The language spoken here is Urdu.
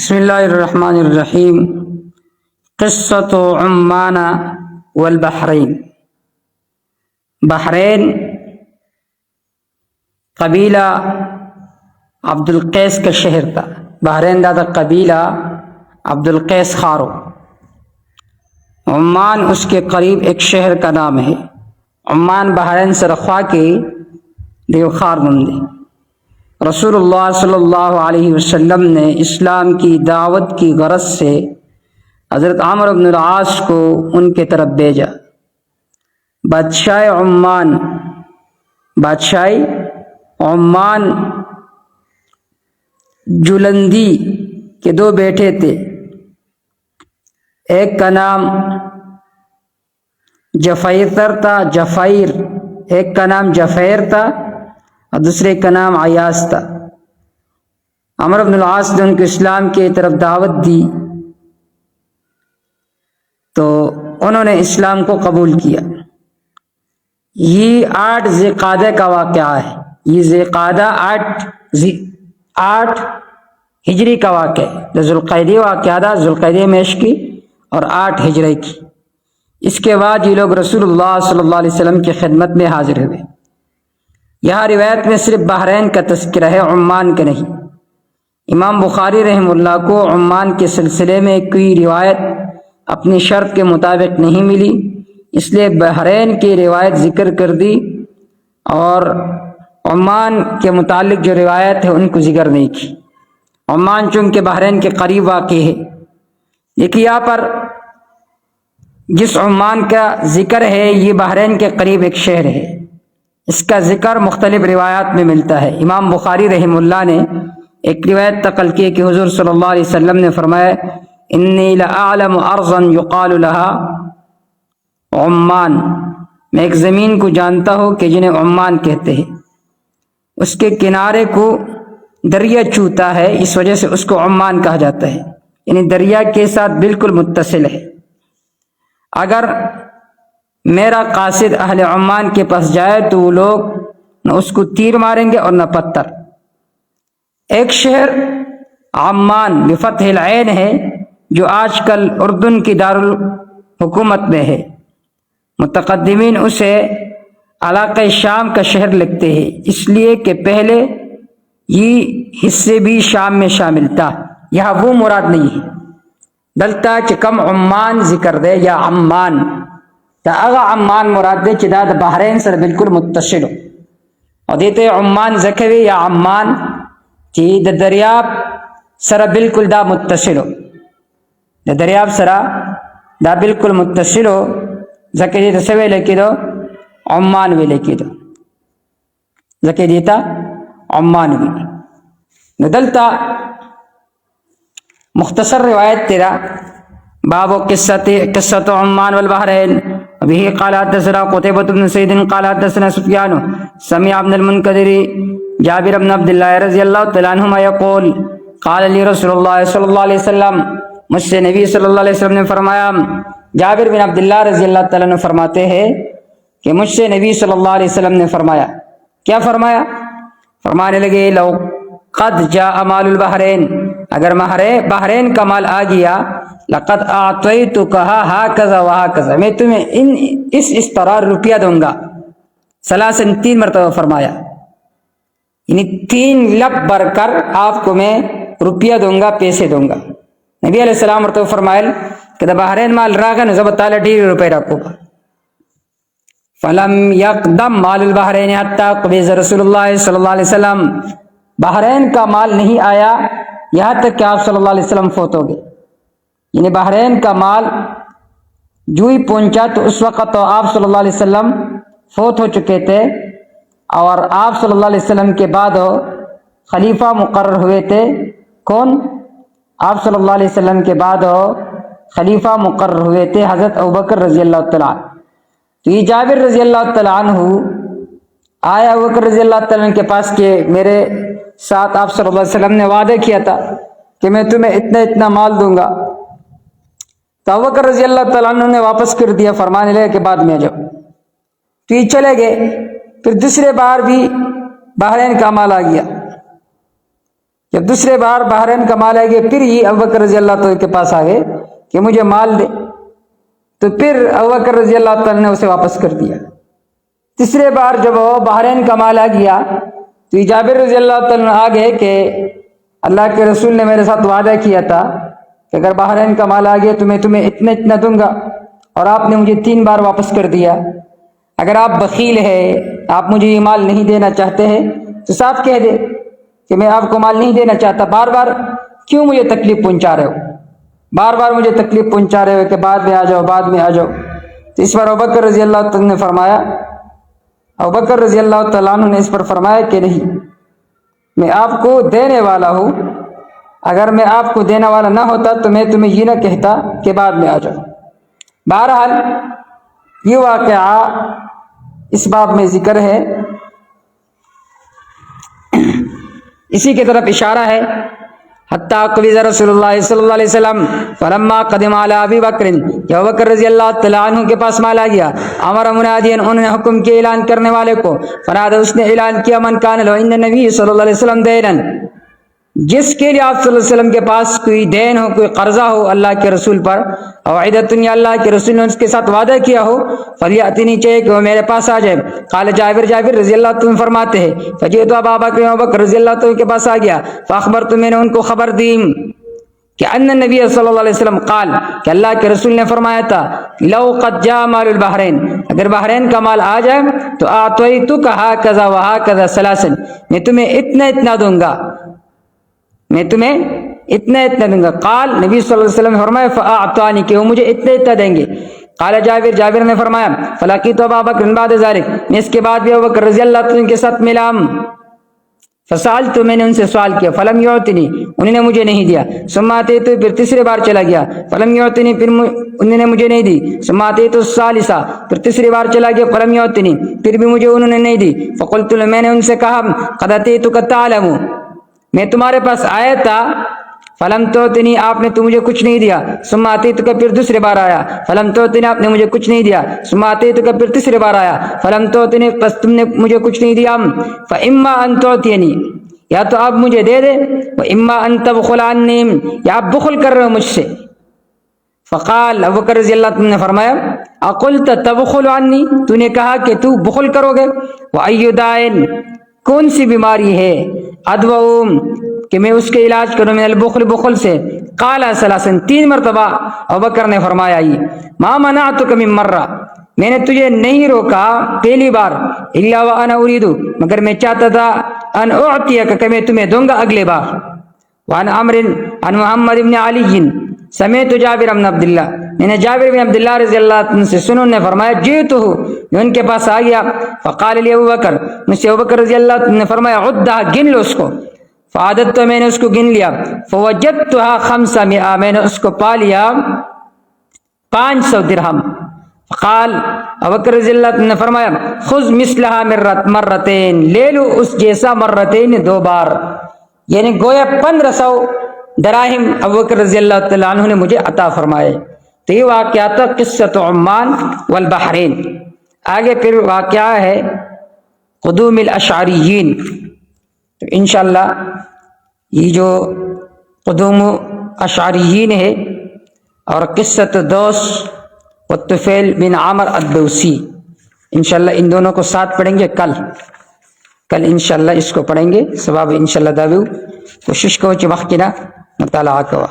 بسم اللہ الرحمن الرحیم۔ قصۃ عمان والبحرین۔ بحرین قبیلہ عبد القیس کا شہر تھا۔ بحرین دادا قبیلہ عبد القیس خارو۔ عمان اس کے قریب ایک شہر کا نام ہے۔ عمان بحرین سے رخوا کے دیوخار نمدے۔ رسول اللہ صلی اللہ علیہ وسلم نے اسلام کی دعوت کی غرض سے حضرت عمرو بن العاص کو ان کے طرف بھیجا۔ بادشاہ عمان جلندی کے دو بیٹے تھے، ایک کا نام ایک کا نام جفیر تھا اور دوسرے کا نام عیاض تھا۔ عمرو بن العاص نے ان کو اسلام کی طرف دعوت دی تو انہوں نے اسلام کو قبول کیا۔ یہ 8 ذی القعدہ کا واقعہ ہے۔ یہ ذی القعدہ 8 ہجری کا واقعہ ہے۔ ذو القعدہ واقعہ تھا ذو القعدہ میش کی اور 8 ہجری کی۔ اس کے بعد یہ لوگ رسول اللہ صلی اللہ علیہ وسلم کی خدمت میں حاضر ہوئے۔ یہاں روایت میں صرف بحرین کا تذکرہ ہے، عمان کا نہیں۔ امام بخاری رحمہ اللہ کو عمان کے سلسلے میں کوئی روایت اپنی شرط کے مطابق نہیں ملی، اس لیے بحرین کی روایت ذکر کر دی اور عمان کے متعلق جو روایت ہے ان کو ذکر نہیں کی۔ عمان چونکہ بحرین کے قریب واقع ہے، لیکن یہاں پر جس عمان کا ذکر ہے یہ بحرین کے قریب ایک شہر ہے۔ اس کا ذکر مختلف روایات میں ملتا ہے۔ امام بخاری رحمہ اللہ نے ایک روایت نقل کی کہ حضور صلی اللہ علیہ وسلم نے فرمایا انی لأعلم ارضا یقال لها عمان، میں ایک زمین کو جانتا ہوں کہ جنہیں عمان کہتے ہیں، اس کے کنارے کو دریا چوتا ہے، اس وجہ سے اس کو عمان کہا جاتا ہے، یعنی دریا کے ساتھ بالکل متصل ہے۔ اگر میرا قاصد اہل عمان کے پاس جائے تو وہ لوگ نہ اس کو تیر ماریں گے اور نہ پتھر۔ ایک شہر عمان بفتح العین ہے جو آج کل اردن کی دارالحکومت میں ہے۔ متقدمین اسے علاقہ شام کا شہر لکھتے ہیں، اس لیے کہ پہلے یہ حصے بھی شام میں شامل تھا۔ یہاں وہ مراد نہیں ہے بلکہ کہ کم عمان ذکر دے یا عمان تا اغا عمان مراد دے چدا دا بحرین سر بالکل متصل ہو، اور دیتے عمان زکوی یا عمان چی دا دریاب سر بالکل دا متصل ہو، دا دریاب سر دا بالکل متصل ہو، زکی دیتا سوے لکی دو عمان وی لکی دو، زکی دیتا عمان وی ندلتا مختصر روایت تیرا باب قصۃ عمان والبحرین۔ به قال حدثنا قتيبة بن سعيد قال حدثنا سفيان سمع ابن المنكدر جابر بن عبد الله رضی اللہ تعالی عنہما یقول قال لي رسول اللہ صلی اللہ علیہ وسلم، مجھ سے نبی صلی اللہ علیہ وسلم نے فرمایا۔ جابر بن عبداللہ رضی اللہ تعالیٰ عنہ فرماتے ہیں کہ مجھ سے نبی صلی اللہ علیہ وسلم نے فرمایا۔ کیا فرمایا؟ فرمانے لگے لو قد جاء مال البحرین، اگر بحرین کا مال آ گیا، لقد اعطیتکھا ہاکذا وہاکذا، میں تمہیں اس طرح روپیہ دوں گا۔ ثلاثاً 3 مرتبہ فرمایا، یعنی 3 لب بھر کر آپ کو میں روپیہ دوں گا، پیسے دوں گا۔ نبی علیہ السلام مرتبہ فرمائل کہ دا بحرین مال راگا نزبت تعالی ڈیر روپے رکھو گا۔ فلم یقدم مال البحرین حتی قبض رسول اللہ صلی اللہ علیہ وسلم، بحرین کا مال نہیں آیا یہاں تک کہ آپ صلی اللہ علیہ وسلم فوت ہو گئے، یعنی بحرین کا مال جو ہی پہنچا تو اس وقت تو آپ صلی اللہ علیہ وسلم فوت ہو چکے تھے، اور آپ صلی اللہ علیہ وسلم کے بعد خلیفہ مقرر ہوئے تھے۔ کون؟ آپ صلی اللہ علیہ وسلم کے بعد خلیفہ مقرر ہوئے تھے حضرت ابوبکر رضی اللہ تعالیٰ عنہ۔ تو یہ جابر رضی اللہ تعالیٰ عنہ آیا ابوبکر رضی اللہ تعالیٰ عنہ کے پاس کہ میرے ساتھ آپ صلی اللہ علیہ وسلم نے وعدہ کیا تھا کہ میں تمہیں اتنا مال دوں گا۔ تو ابوبکر رضی اللہ تعالیٰ عنہ نے واپس کر دیا، فرمانے لگے کہ بعد میں جاؤ۔ تو یہ چلے گئے، پھر دوسرے بار بھی بحرین کا مال آ گیا، جب دوسرے بار بحرین کا مال آ گیا، پھر یہ ابوبکر رضی اللہ تعالیٰ کے پاس آ گئے کہ مجھے مال دے، تو پھر ابوبکر رضی اللہ تعالیٰ نے اسے واپس کر دیا۔ تیسرے بار جب وہ بحرین کا مال آ گیا تو یہ جابر رضی اللہ تعالیٰ آ گئے کہ اللہ کے رسول نے میرے ساتھ وعدہ کیا تھا کہ اگر بحرین کا مال آ گیا تو میں تمہیں اتنا دوں گا، اور آپ نے مجھے 3 بار واپس کر دیا۔ اگر آپ بخیل ہے، آپ مجھے یہ مال نہیں دینا چاہتے ہیں تو صاف کہہ دے کہ میں آپ کو مال نہیں دینا چاہتا، بار بار کیوں مجھے تکلیف پہنچا رہے ہو، بار بار مجھے تکلیف پہنچا رہے ہو کہ بعد میں آ جاؤ، بعد میں آ جاؤ۔ تو اس پر ابوبکر رضی اللہ تعالیٰ نے فرمایا، ابوبکر رضی اللہ تعالیٰ عنہ نے اس پر فرمایا کہ نہیں، میں آپ کو دینے والا ہوں، اگر میں آپ کو دینے والا نہ ہوتا تو میں تمہیں یہ نہ کہتا کہ بعد میں آ جاؤ۔ بہرحال یہ واقعہ اس باب میں ذکر ہے، اسی کی طرف اشارہ ہے۔ حتیٰ قبض رسول اللہ صلی اللہ علیہ وسلم فلما قدم علی ابی بکر، جب ابوبکر رضی اللہ تعالیٰ عنہ کے پاس مال آ گیا، امر منادیا، انہوں نے حکم کیا اعلان کرنے والے کو، فنادى، اس نے اعلان کیا، من کان له عند النبی صلی اللہ علیہ وسلم دینا، جس کے لیے آپ صلی اللہ علیہ وسلم کے پاس کوئی دین ہو، کوئی قرضہ ہو اللہ کے رسول پر، اور عدت، یا اللہ کے رسول نے اس کے ساتھ وعدہ کیا ہو، فلیاتنی، چاہیے کہ وہ میرے پاس آ جائے۔ قال جابر رضی اللہ عنہ فرماتے ہیں، فجئت ابا بکر، ابوبکر رضی اللہ عنہ کے پاس آ گیا، فاخبرت، میں نے ان کو خبر دی کہ ان نبی صلی اللہ علیہ وسلم قال، کہ اللہ کے رسول نے فرمایا تھا، لو قد جاء مال البحرین، اگر بحرین کا مال آ جائے تو اعطیتک ہکذا وہکذا ثلاثا، میں تمہیں اتنا دوں گا، میں تمہیں اتنا دوں گا۔ قال، نبی صلی اللہ علیہ وسلم نے فرمایا، فاعطانی، کہ وہ مجھے اتنا دیں گے۔ قال جابر نے فرمایا، فلقیت ابا بکر بعد ذلك، میں اس کے بعد بھی ابوبکر رضی اللہ عنہ کے ساتھ ملا، فسألت، میں نے ان سے سوال کیا، فلم یعطنی، انہوں نے مجھے نہیں دیا، ثم اتیت، پھر تیسرے بار چلا گیا، فلم یعطنی، پھر انہوں نے مجھے نہیں دی، ثم اتیت الثالثہ، پھر تیسری بار چلا گیا، فلم یعطنی، پھر بھی مجھے انہوں نے نہیں دی، فقلت، میں نے ان سے کہا، قد اتیتک تعلم، میں تمہارے پاس آیا تھا، فلم تعطنی، آپ نے تو مجھے کچھ نہیں دیا، ثم اتیتک، پھر دوسری بار آیا، فلم تعطنی، آپ نے مجھے کچھ نہیں دیا، ثم اتیتک، پھر تیسری بار آیا، فلم تعطنی، بس تم نے مجھے کچھ نہیں دیا، فاما ان تعطینی، یا تو آپ مجھے دے دے، واما ان تبخل عنی، یا آپ بخل کر رہے ہو مجھ سے۔ فقال، ابوبکر رضی اللہ عنہ نے فرمایا، اقلت تبخل عنی، تو نے کہا کہ تو بخل کرو گے، وای داء، کون سی بیماری ہے، ادوؤ، کہ میں اس کے علاج کروں، من البخل، بخل سے۔ قال ثلاثا، 3 مرتبہ ابوبکر نے فرمایا، یہ ما منعتک من مرہ، میں نے تجھے نہیں روکا پہلی بار، الا وانا اريد، مگر میں چاہتا تھا، ان اعطیک، کہ میں تمہیں دوں گا اگلے بار۔ وعن عمرو عن محمد بن علی سمعت جابر بن عبداللہ، میں نے جابر بن عبداللہ رضی اللہ عنہ سے سنوں نے فرمایا، جئتہ، میں ان کے پاس آ گیا، فقال لی ابوبکر، مجھ سے ابوبکر رضی اللہ عنہ نے فرمایا، عدھا، گن لو اس کو، فعددت، میں نے اس کو گن لیا، فوجدتها 500، میں نے اس کو پا لیا 500 درہم۔ قال، ابوبکر رضی اللہ عنہ نے فرمایا، خذ مثلها مرتين، لے لو اس جیسا مرتين، 2 بار، یعنی گویا 1500 دراہم ابوبکر رضی اللہ تعالیٰ عنہ نے مجھے عطا فرمائے۔ تو یہ واقعہ تھا قصۃ عمان والبحرین۔ آگے پھر واقعہ ہے قدوم الاشعریین۔ تو انشاءاللہ یہ جو قدوم اشعریین ہے اور قصۃ دوس والطفیل بن عامر الدوسی، انشاءاللہ ان دونوں کو ساتھ پڑھیں گے کل انشاءاللہ اس کو پڑھیں گے، سبب انشاءاللہ داویو کوشش کو وقت کی نا مطالعہ کوا۔